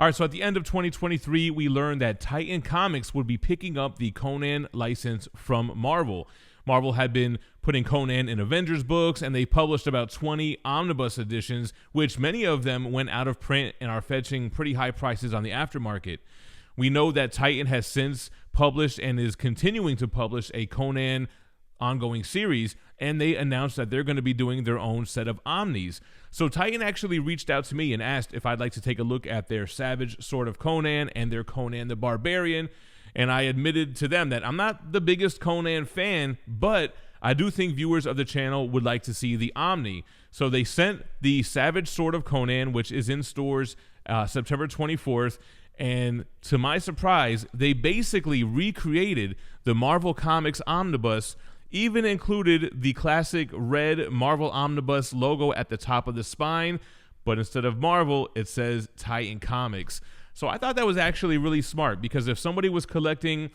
All right, so at the end of 2023, we learned that Titan Comics would be picking up the Conan license from Marvel. Marvel had been putting Conan in Avengers books, and they published about 20 omnibus editions, which many of them went out of print and are fetching pretty high prices on the aftermarket. We know that Titan has since published and is continuing to publish a Conan ongoing series, and they announced that they're going to be doing their own set of omnis. So Titan actually reached out to me and asked if I'd like to take a look at their Savage Sword of Conan and their Conan the Barbarian, and I admitted to them that I'm not the biggest Conan fan, but I do think viewers of the channel would like to see the Omni. So they sent the Savage Sword of Conan, which is in stores September 24th, and to my surprise, they basically recreated the Marvel Comics Omnibus, even included the classic red Marvel Omnibus logo at the top of the spine, but instead of Marvel, it says Titan Comics. So I thought that was actually really smart, because if somebody was collecting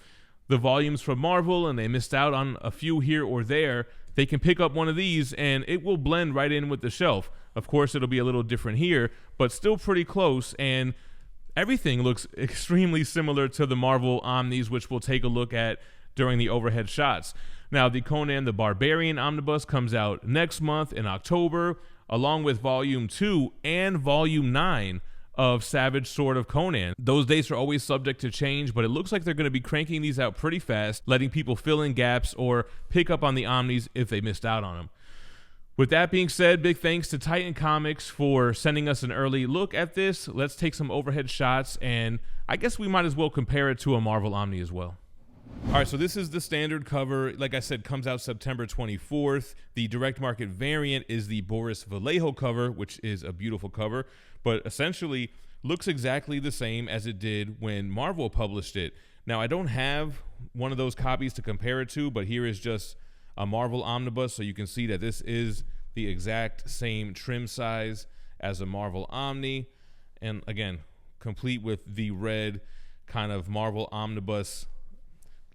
the volumes from Marvel and they missed out on a few here or there, they can pick up one of these and it will blend right in with the shelf. Of course, it'll be a little different here, but still pretty close, and everything looks extremely similar to the Marvel Omnis, which we'll take a look at during the overhead shots. Now, the Conan the Barbarian Omnibus comes out next month in October, along with Volume 2 and Volume 9 of Savage Sword of Conan. Those dates are always subject to change, but it looks like they're going to be cranking these out pretty fast, letting people fill in gaps or pick up on the Omnis if they missed out on them. With that being said, big thanks to Titan Comics for sending us an early look at this. Let's take some overhead shots, and I guess we might as well compare it to a Marvel Omni as well. All right, so this is the standard cover. Like I said, comes out September 24th. The direct market variant is the Boris Vallejo cover, which is a beautiful cover, but essentially looks exactly the same as it did when Marvel published it. Now, I don't have one of those copies to compare it to, but here is just a Marvel Omnibus, so you can see that this is the exact same trim size as a Marvel Omni, and again, complete with the red kind of Marvel Omnibus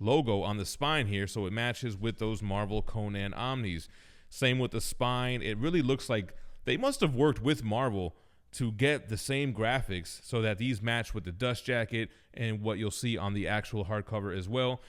logo on the spine here, so it matches with those Marvel Conan Omnis. Same with the spine. It really looks like they must have worked with Marvel to get the same graphics so that these match with the dust jacket and what you'll see on the actual hardcover as well.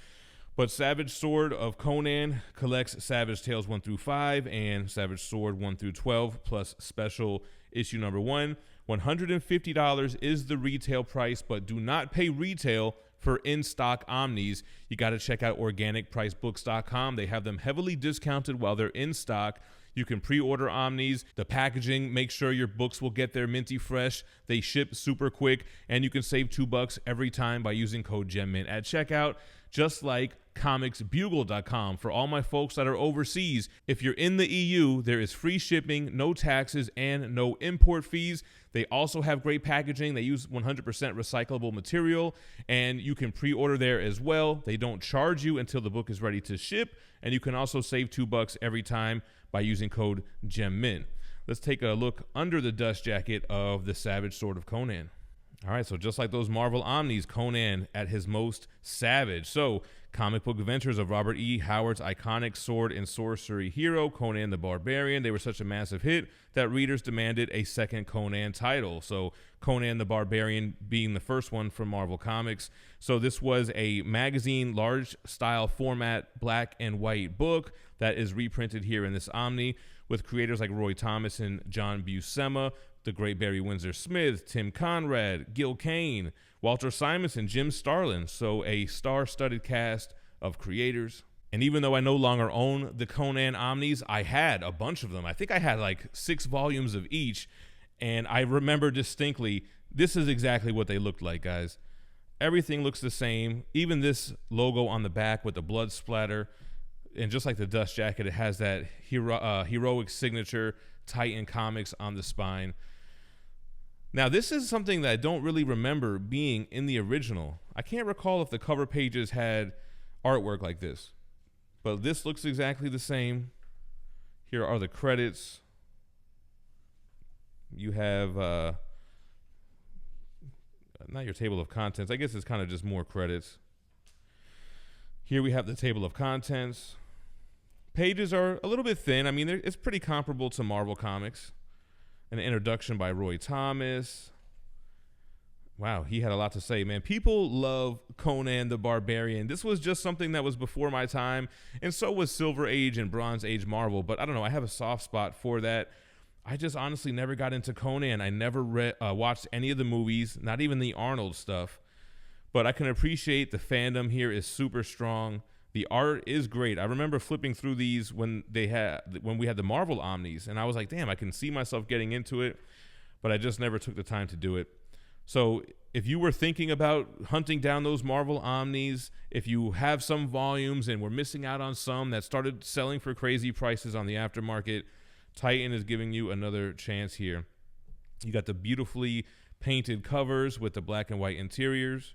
But Savage Sword of Conan collects Savage Tales 1 through 5 and Savage Sword 1 through 12 plus special issue number 1. $150 is the retail price, but do not pay retail for in-stock Omnis. You got to check out organicpricebooks.com. They have them heavily discounted while they're in stock. You can pre-order Omnis. The packaging, make sure your books will get there minty fresh. They ship super quick, and you can save $2 every time by using code GemMint at checkout, just like comicsbugle.com. For all my folks that are overseas, if you're in the EU, there is free shipping, no taxes, and no import fees. They also have great packaging. They use 100% recyclable material, and you can pre-order there as well. They don't charge you until the book is ready to ship, and you can also save $2 every time by using code GemMint. Let's take a look under the dust jacket of the Savage Sword of Conan. All right, so just like those Marvel Omnis, Conan at his most savage. So, comic book adventures of Robert E. Howard's iconic sword and sorcery hero, Conan the Barbarian. They were such a massive hit that readers demanded a second Conan title. So, Conan the Barbarian being the first one from Marvel Comics. So, this was a magazine, large style format, black and white book that is reprinted here in this Omni with creators like Roy Thomas and John Buscema, the great Barry Windsor Smith, Tim Conrad, Gil Kane, Walter Simonson, Jim Starlin. So a star-studded cast of creators. And even though I no longer own the Conan Omnis, I had a bunch of them. I think I had like 6 volumes of each. And I remember distinctly, this is exactly what they looked like, guys. Everything looks the same. Even this logo on the back with the blood splatter. And just like the dust jacket, it has that heroic signature Titan Comics on the spine. Now, this is something that I don't really remember being in the original. I can't recall if the cover pages had artwork like this, but this looks exactly the same. Here are the credits. You have, not your table of contents. I guess it's kind of just more credits. Here we have the table of contents. Pages are a little bit thin. I mean, it's pretty comparable to Marvel Comics. An introduction by Roy Thomas. Wow, he had a lot to say, man. People love Conan the Barbarian. This was just something that was before my time, and so was Silver Age and Bronze Age Marvel. But I don't know, I have a soft spot for that. I just honestly never got into Conan. I never watched any of the movies, not even the Arnold stuff. But I can appreciate the fandom here is super strong. The art is great. I remember flipping through these when we had the Marvel Omnis, and I was like, damn, I can see myself getting into it, but I just never took the time to do it. So if you were thinking about hunting down those Marvel Omnis, if you have some volumes and we're missing out on some that started selling for crazy prices on the aftermarket, Titan is giving you another chance here. You got the beautifully painted covers with the black and white interiors.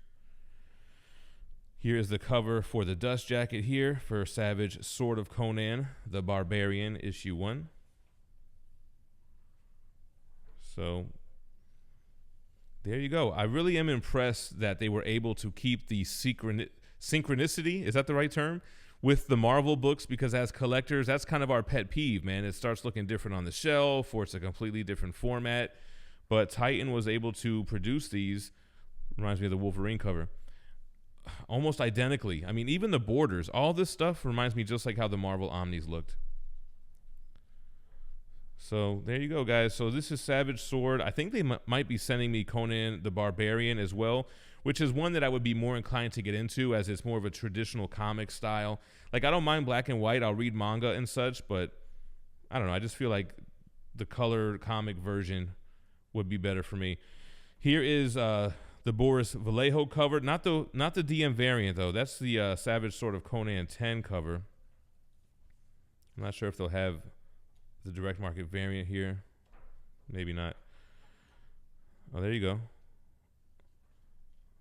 Here is the cover for the dust jacket here for Savage Sword of Conan the Barbarian issue 1. So there you go. I really am impressed that they were able to keep the synchronicity, is that the right term, with the Marvel books, because as collectors, that's kind of our pet peeve, man. It starts looking different on the shelf, or it's a completely different format. But Titan was able to produce these, reminds me of the Wolverine cover, almost identically. I mean, even the borders, all this stuff reminds me just like how the Marvel Omnis looked. So there you go, guys. So this is Savage Sword. I think they might be sending me Conan the Barbarian as well, which is one that I would be more inclined to get into, as it's more of a traditional comic style. Like, I don't mind black and white. I'll read manga and such, but I don't know. I just feel like the color comic version would be better for me. Here is the Boris Vallejo cover. Not the DM variant, though. That's the Savage Sword of Conan 10 cover. I'm not sure if they'll have the direct market variant here. Maybe not. Oh, there you go.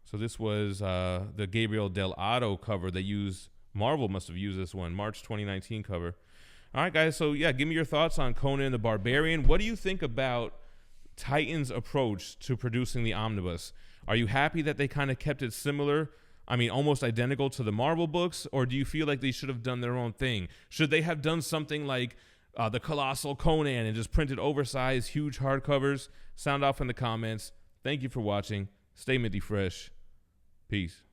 So this was the Gabriel Del Otto cover they used. Marvel must have used this one, March 2019 cover. All right, guys. So yeah, give me your thoughts on Conan the Barbarian. What do you think about Titan's approach to producing the omnibus? Are you happy that they kind of kept it similar? I mean, almost identical to the Marvel books, or do you feel like they should have done their own thing? Should they have done something like the Colossal Conan and just printed oversized, huge hardcovers? Sound off in the comments. Thank you for watching. Stay minty fresh. Peace.